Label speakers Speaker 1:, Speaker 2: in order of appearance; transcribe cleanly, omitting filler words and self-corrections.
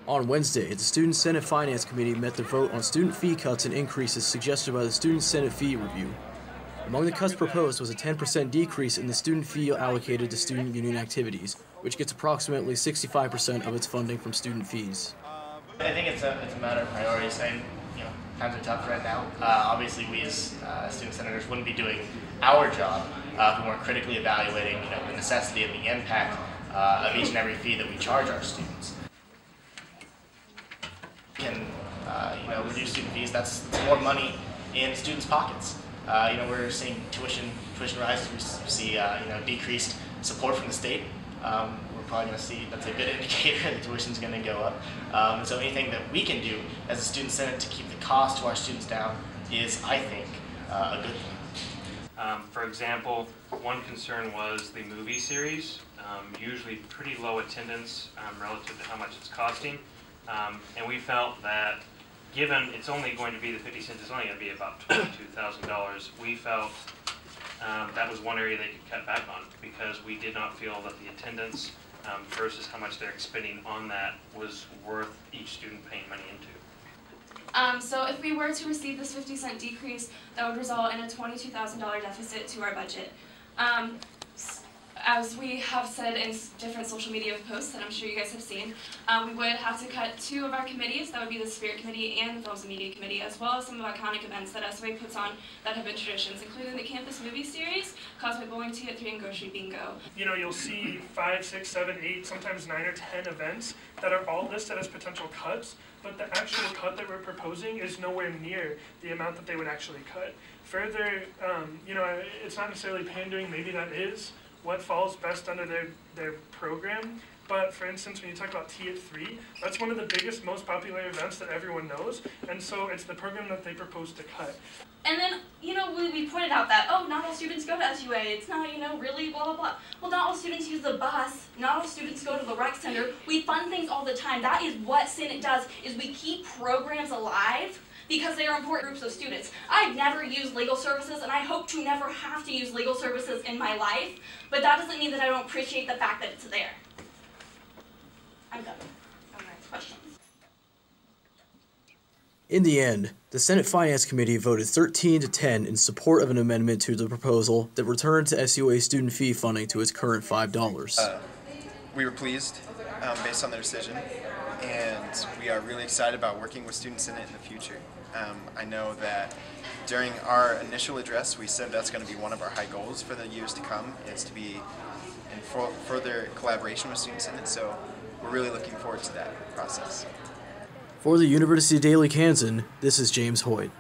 Speaker 1: On Wednesday, the Student Senate Finance Committee met to vote on student fee cuts and increases suggested by the Student Senate Fee Review. Among the cuts proposed was a 10% decrease in the student fee allocated to student union activities, which gets approximately 65% of its funding from student fees.
Speaker 2: I think it's a matter of priorities, and times are tough right now. Obviously, we as student senators wouldn't be doing our job if we weren't critically evaluating the necessity and the impact of each and every fee that we charge our students. Can reduce student fees, that's more money in students' pockets. We're seeing tuition rises. We see decreased support from the state. We're probably going to see that's a good indicator that tuition's going to go up. And so anything that we can do as a student senate to keep the cost to our students down is, I think, a good thing.
Speaker 3: For example, one concern was the movie series. Usually pretty low attendance relative to how much it's costing. And we felt that given it's only going to be the 50 cents, it's only going to be about $22,000, we felt that was one area they could cut back on, because we did not feel that the attendance versus how much they're expending on that was worth each student paying money into.
Speaker 4: So if we were to receive this 50-cent decrease, that would result in a $22,000 deficit to our budget. As we have said in different social media posts that I'm sure you guys have seen, we would have to cut 2 of our committees. That would be the Spirit Committee and the Films and Media Committee, as well as some of the iconic events that SUA puts on that have been traditions, including the campus movie series, Cosmic Bowling 2 at 3, and Grocery Bingo.
Speaker 5: You'll see 5, 6, 7, 8, sometimes 9 or 10 events that are all listed as potential cuts, but the actual cut that we're proposing is nowhere near the amount that they would actually cut. Further, it's not necessarily pandering, maybe that is what falls best under their program. But for instance, when you talk about Tea at 3, that's one of the biggest, most popular events that everyone knows, and so it's the program that they propose to cut.
Speaker 4: And then, we pointed out that, not all students go to SUA, it's not, really blah, blah, blah. Well, not all students use the bus, not all students go to the rec center. We fund things all the time. That is what Senate does, is we keep programs alive because they are important groups of students. I've never used legal services, and I hope to never have to use legal services in my life, but that doesn't mean that I don't appreciate the fact that it's there. I'm done. Questions?
Speaker 1: In the end, the Senate Finance Committee voted 13-10 in support of an amendment to the proposal that returned to SUA student fee funding to its current $5.
Speaker 6: We were pleased based on the decision, and we are really excited about working with Student Senate in the future. I know that during our initial address, we said that's going to be one of our high goals for the years to come, is to be in further collaboration with Student Senate, so we're really looking forward to that process.
Speaker 1: For the University Daily Kansan, this is James Hoyt.